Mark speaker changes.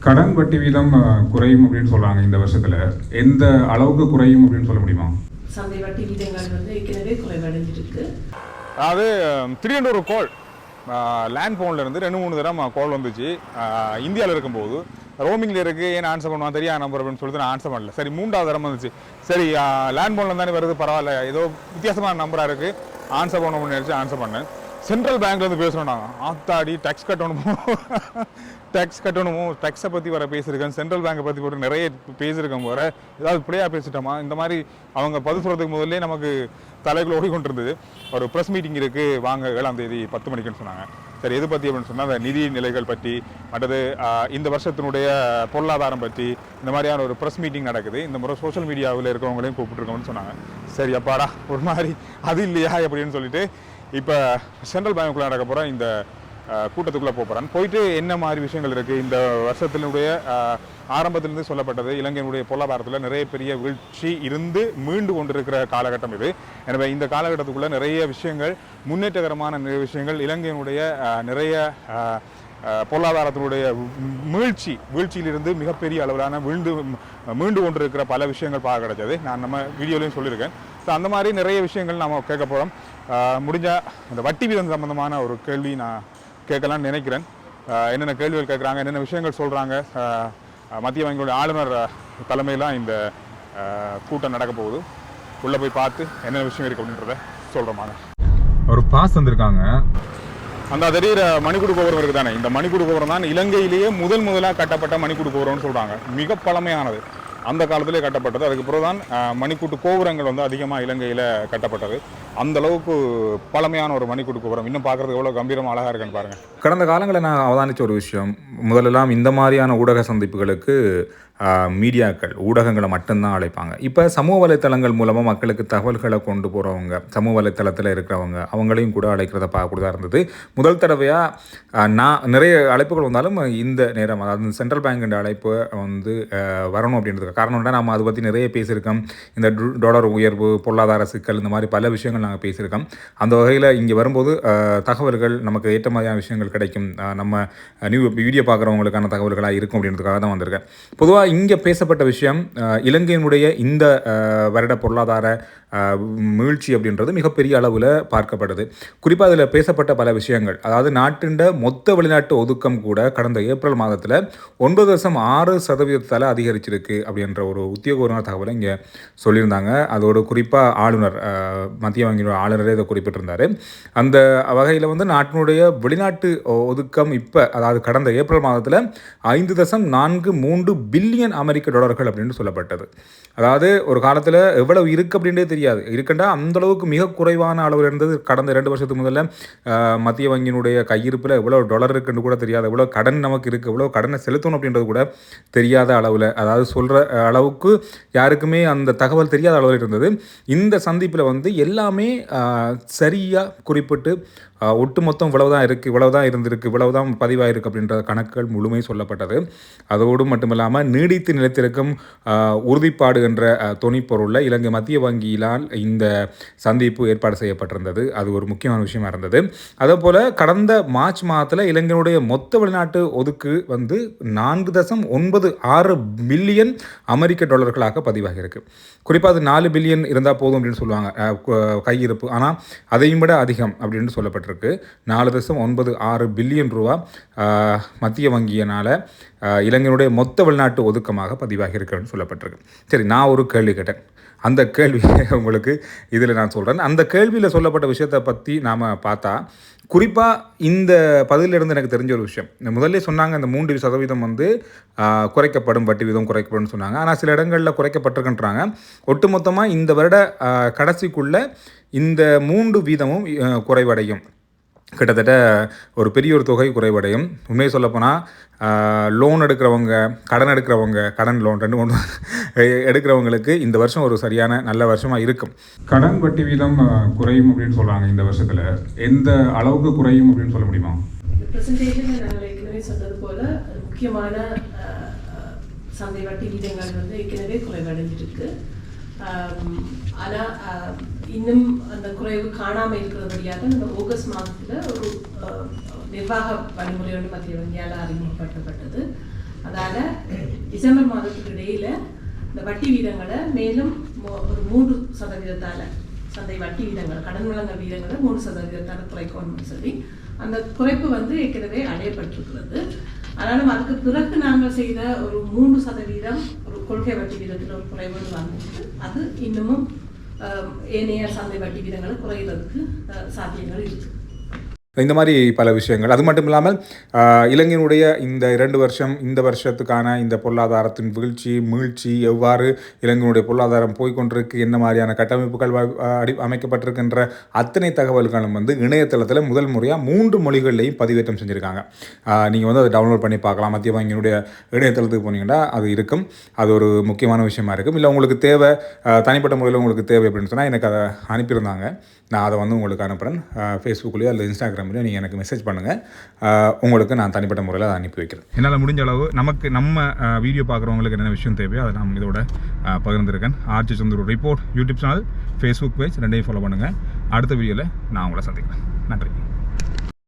Speaker 1: கடன் வட்டி வீதம் குறையும் அப்படின்னு சொல்றாங்க இந்த வருஷத்துல. எந்த அளவுக்கு குறையும் அப்படின்னு சொல்ல முடியுமா?
Speaker 2: சந்தை வட்டி வீதங்கள் வந்து ஏற்கனவே குறைவடைஞ்சிருக்கு.
Speaker 3: அது திடீர்னு ஒரு கோல் லேண்ட் ஃபோன்லேருந்து 2-3 தடவை கால் வந்துச்சு. இந்தியாவில் இருக்கும்போது ரோமிங்கில் இருக்குது, ஏன் ஆன்சர் பண்ணுவான் தெரியா நம்பர் அப்படின்னு சொல்லிட்டு நான் ஆன்சர் பண்ணல. சரி 3வது தடவை வந்துச்சு. சரி லேண்ட் ஃபோனில் தானே வருது, பரவாயில்ல, ஏதோ வித்தியாசமான நம்பராக இருக்குது, ஆன்சர் பண்ணணும்னு நினச்சி ஆன்சர் பண்ணேன். சென்ட்ரல் பேங்க்லேருந்து பேசுகிறோம் நாங்கள். ஆத்தாடி டேக்ஸ் கட்டணுமோ டேக்ஸை பற்றி வர பேசியிருக்கேன், சென்ட்ரல் பேங்கை பற்றி போட்டு நிறைய பேசியிருக்கேன். வர ஏதாவது இப்படியா பேசிட்டோமா இந்த மாதிரி அவங்க பதில் சொல்கிறதுக்கு முதல்ல நமக்கு தலைக்குள்ள ஓடிக்கொண்டிருந்தது. ஒரு ப்ரெஸ் மீட்டிங் இருக்குது, வாங்க 7ஆம் தேதி 10 மணிக்குன்னு சொன்னாங்க. சரி எது பற்றி அப்படின்னு சொன்னால் அந்த நிதி நிலைகள் பற்றி, மற்றது இந்த வருஷத்தினுடைய பொருளாதாரம் பற்றி இந்த மாதிரியான ஒரு ப்ரெஸ் மீட்டிங் நடக்குது. இந்த முறை சோஷியல் மீடியாவில் இருக்கிறவங்களையும் கூப்பிட்டுருக்கோம்னு சொன்னாங்க. சரி அப்பாடா ஒரு மாதிரி அது இல்லையா அப்படின்னு சொல்லிட்டு இப்போ சென்ட்ரல் பேங்க்குள்ளே நடக்க போகிற இந்த கூட்டத்துக்குள்ளே போகிறேன். போயிட்டு என்ன மாதிரி விஷயங்கள் இருக்குது, இந்த வருஷத்தினுடைய ஆரம்பத்திலிருந்து சொல்லப்பட்டது இலங்கையினுடைய பொருளாதாரத்தில் நிறைய பெரிய வீழ்ச்சி இருந்து மீண்டு கொண்டிருக்கிற காலகட்டம் இது. எனவே இந்த காலகட்டத்துக்குள்ளே நிறைய விஷயங்கள், முன்னேற்றகரமான நிறைய விஷயங்கள், இலங்கையினுடைய நிறைய பொருளாதாரத்தினுடைய வீழ்ச்சியிலிருந்து மிகப்பெரிய அளவிலான மீண்டு கொண்டிருக்கிற பல விஷயங்கள் பார்க்க கிடைச்சது. நான் நம்ம வீடியோலையும் சொல்லியிருக்கேன். ஸோ அந்த மாதிரி நிறைய விஷயங்கள் நம்ம கேட்க போகிறோம். முடிஞ்சால் இந்த வட்டி வீதம் சம்பந்தமான ஒரு கேள்வி நான் கேட்கலான்னு நினைக்கிறேன். என்னென்ன கேள்விகள் கேட்குறாங்க, என்னென்ன விஷயங்கள் சொல்கிறாங்க. மத்திய வங்கியோட ஆளுநர் தலைமையிலாம் இந்த கூட்டம் நடக்க போகுது. உள்ளே போய் பார்த்து என்னென்ன விஷயம் இருக்குது அப்படின்றத சொல்கிறோமாங்க. ஒரு பாஸ் வந்திருக்காங்க. அந்த தெரிகிற மணிக்கூடு கோபுரம் இருக்குது தானே, இந்த மணிக்கூடு கோபுரம் தான் இலங்கையிலேயே முதலாக கட்டப்பட்ட மணிக்கூடு கோபுரம்னு சொல்கிறாங்க. மிக பழமையானது, அந்த காலத்திலே கட்டப்பட்டது. அதுக்கு பிறகு தான் மணிக்கூட்டு கோபுரங்கள் வந்து அதிகமாக இலங்கையில் கட்டப்பட்டது. அந்த அளவுக்கு பழமையான ஒரு மணிக்கூட்டு கோபுரம். இன்னும் பார்க்குறதுக்கு எவ்வளோ கம்பீரமாக அழகாக இருக்குன்னு பாருங்கள்.
Speaker 4: கடந்த காலங்களில் நான் அவதானித்த ஒரு விஷயம், முதலெல்லாம் இந்த மாதிரியான ஊடக சந்திப்புகளுக்கு மீடியாக்கள் ஊடகங்களை மட்டும்தான் அழைப்பாங்க. இப்போ சமூக வலைத்தளங்கள் மூலமாக மக்களுக்கு தகவல்களை கொண்டு போகிறவங்க, சமூக வலைத்தளத்தில் இருக்கிறவங்க, அவங்களையும் கூட அழைக்கிறத பார்க்கக்கூடியதாக இருந்தது. முதல் தடவையாக நான் நிறைய அழைப்புகள் வந்தாலும் இந்த நேரம், அதாவது சென்ட்ரல் பேங்க் அழைப்பு வந்து வரணும் அப்படின்றதுக்கு காரணம் தான் நம்ம அதை பற்றி நிறைய பேசியிருக்கோம். இந்த டாலர் உயர்வு, பொருளாதார சிக்கல், இந்த மாதிரி பல விஷயங்கள் நாங்கள் பேசியிருக்கோம். அந்த வகையில் இங்கே வரும்போது தகவல்கள் நமக்கு ஏற்ற மாதிரியான விஷயங்கள் கிடைக்கும், நம்ம வீடியோ பார்க்குறவங்களுக்கான தகவல்களாக இருக்கும் அப்படின்றதுக்காக தான் வந்திருக்கேன். பொதுவாக இங்கே பேசப்பட்ட விஷயம் இலங்கையினுடைய இந்த வருட பொருளாதார மீழ்ச்சி அப்படின்றது மிகப்பெரிய அளவில் பார்க்கப்படுது. குறிப்பாக அதில் பேசப்பட்ட பல விஷயங்கள், அதாவது நாட்டின் மொத்த வெளிநாட்டு ஒதுக்கம் கூட கடந்த ஏப்ரல் மாதத்தில் 9.6% அதிகரிச்சிருக்கு அப்படின்ற ஒரு உத்தியோகபூர்வமான தகவலை இங்கே சொல்லியிருந்தாங்க. அதோடு குறிப்பாக ஆளுநர், மத்திய வங்கியோட ஆளுநரே இதை குறிப்பிட்டிருந்தார். அந்த வகையில் வந்து நாட்டினுடைய வெளிநாட்டு ஒதுக்கம் இப்போ, அதாவது கடந்த ஏப்ரல் மாதத்தில் 5.43 பில்லியன் அமெரிக்க டாலர்கள் அப்படின்னு சொல்லப்பட்டது. அதாவது ஒரு காலத்தில் எவ்வளவு இருக்குது அப்படின்றே தெரியாது, இருக்குண்டா அந்தளவுக்கு மிக குறைவான அளவில் இருந்தது. கடந்த 2 வருஷத்துக்கு முதல்ல மத்திய வங்கியினுடைய கையிருப்பில் எவ்வளோ டாலர் இருக்குன்னு கூட தெரியாது, எவ்வளோ கடன் நமக்கு இருக்குது, எவ்வளோ கடனை செலுத்தணும் அப்படின்றது கூட தெரியாத அளவில், அதாவது சொல்கிற அளவுக்கு யாருக்குமே அந்த தகவல் தெரியாத அளவில் இருந்தது. இந்த சந்திப்பில் வந்து எல்லாமே சரியாக குறிப்பிட்டு ஒட்டுமொத்தம் இவ்வளவுதான் இருக்குது, இவ்வளவுதான் இருந்திருக்கு, இவ்வளவுதான் பதிவாயிருக்கு அப்படின்ற கணக்குகள் முழுமை சொல்லப்பட்டது. அதோடு மட்டுமில்லாமல் நீடித்து நிலைத்திருக்கும் உறுதிப்பாடு என்ற தொனிப்பொருளில் இலங்கை மத்திய வங்கியினால் இந்த சந்திப்பு ஏற்பாடு செய்யப்பட்டிருந்தது. அது ஒரு முக்கியமான விஷயமா இருந்தது. அதேபோல் கடந்த மார்ச் மாதத்தில் இலங்கையினுடைய மொத்த வெளிநாட்டு ஒதுக்கு வந்து 4.96 பில்லியன் அமெரிக்க டாலர்களாக பதிவாகியிருக்கு. குறிப்பாக அது 4 பில்லியன் இருந்தால் போதும் அப்படின்னு சொல்லுவாங்க கையிருப்பு, ஆனால் அதையும் விட அதிகம் அப்படின்னு சொல்லப்பட்டிருக்கு. 4.96 பில்லியன் ரூபா மத்திய வங்கியினால் இலங்கையினுடைய மொத்த வெளிநாட்டு ஒதுக்கமாக பதிவாகி இருக்குன்னு சொல்லப்பட்டிருக்கு. சரி, நான் ஒரு கேள்வி கேட்டேன். அந்த கேள்வியை உங்களுக்கு இதில் நான் சொல்கிறேன். அந்த கேள்வியில் சொல்லப்பட்ட விஷயத்தை பற்றி நாம் பார்த்தா, குறிப்பாக இந்த பதிலிருந்து எனக்கு தெரிஞ்ச ஒரு விஷயம், முதல்ல சொன்னாங்க இந்த 3% வந்து குறைக்கப்படும், வட்டி வீதம் குறைக்கப்படும் சொன்னாங்க. ஆனால் சில இடங்களில் குறைக்கப்பட்டிருக்குன்றாங்க. ஒட்டுமொத்தமாக இந்த வருட கடைசிக்குள்ளே இந்த 3 வீதமும் குறைவடையும். கிட்டத்தட்ட ஒரு பெரிய ஒரு தொகை குறைவடையும். உண்மையை சொல்லப்போனால் லோன் எடுக்கிறவங்க, கடன் லோன் 2-3 எடுக்கிறவங்களுக்கு இந்த வருஷம் ஒரு சரியான நல்ல வருஷமாக இருக்கும்.
Speaker 1: கடன் வட்டி வீதம் குறையும் அப்படின்னு சொல்கிறாங்க இந்த வருஷத்தில். எந்த அளவுக்கு குறையும் அப்படின்னு சொல்ல முடியுமா?
Speaker 2: பிரசன்டேஷனில் நாங்கள் ஏற்கனவே சொன்னது போல முக்கியமான சந்தை வட்டி வீதங்கள் வந்து ஏற்கனவே குறைவடைஞ்சிருக்கு. ஆனால் இன்னும் அந்த குறைவு காணாமல் இருக்கிறபடியாக இந்த ஆகஸ்ட் மாதத்தில் ஒரு நிர்வாக வழிமுறை ஒன்று மத்திய வங்கியால் அறிமுகப்படுத்தப்பட்டது. அதால் டிசம்பர் மாதத்துக்கு இடையில் இந்த வட்டி வீதங்களை மேலும் ஒரு 3% சந்தை வட்டி வீதங்களை கடன் வழங்கல் வீதங்களை 3% குறைக்கணும்னு சொல்லி அந்த குறைப்பு வந்து ஏற்கனவே அடையப்பட்டிருக்கிறது. ஆனாலும் அதுக்கு பிறகு நாங்கள் செய்த ஒரு 3% ஒரு கொள்கை வட்டி வீதத்தில் ஒரு குறைவு வாங்கிட்டு அது இன்னமும் ஏனைய சந்தை வட்டி வீதங்களை குறைகிறதுக்கு சாத்தியங்கள் இருக்குது.
Speaker 4: இந்த மாதிரி பல விஷயங்கள். அது மட்டும் இல்லாமல் இலங்கையினுடைய இந்த 2 வருஷம் இந்த வருஷத்துக்கான இந்த பொருளாதாரத்தின் மீழ்ச்சி எவ்வாறு இலங்கையினுடைய பொருளாதாரம் போய்கொண்டிருக்கு, என்ன மாதிரியான கட்டமைப்புகள் அமைக்கப்பட்டிருக்கின்ற அத்தனை தகவல்களும் வந்து இணையதளத்தில் முதல் முறையாக 3 மொழிகள்லையும் பதிவேற்றம் செஞ்சுருக்காங்க. நீங்கள் வந்து அதை டவுன்லோட் பண்ணி பார்க்கலாம். மத்திய வங்கியினுடைய இணையதளத்துக்கு போனீங்கன்னா அது இருக்கும். அது ஒரு முக்கியமான விஷயமா இருக்கும். இல்லை உங்களுக்கு தேவை, தனிப்பட்ட முறையில் உங்களுக்கு தேவை அப்படின்னு சொன்னால் எனக்கு அதை அனுப்பியிருந்தாங்க. நான் அதை வந்து உங்களுக்கு அனுப்புகிறேன். ஃபேஸ்புக்லேயோ அல்லது இன்ஸ்டாகிராம்லேயோ நீங்கள் எனக்கு மெசேஜ் பண்ணுங்கள். உங்களுக்கு நான் தனிப்பட்ட முறையில் அதை அனுப்பி வைக்கிறேன். என்னால் முடிஞ்ச அளவு நம்ம வீடியோ பார்க்குறவங்களுக்கு என்னென்ன விஷயம் தேவையோ அதை நான் இதோட பகிர்ந்துருக்கேன். Archie Chandru report YouTube channel, Facebook page 2ஐயும் ஃபாலோ பண்ணுங்கள். அடுத்த வீடியோவில் நான் உங்களை சந்திக்கிறேன். நன்றி.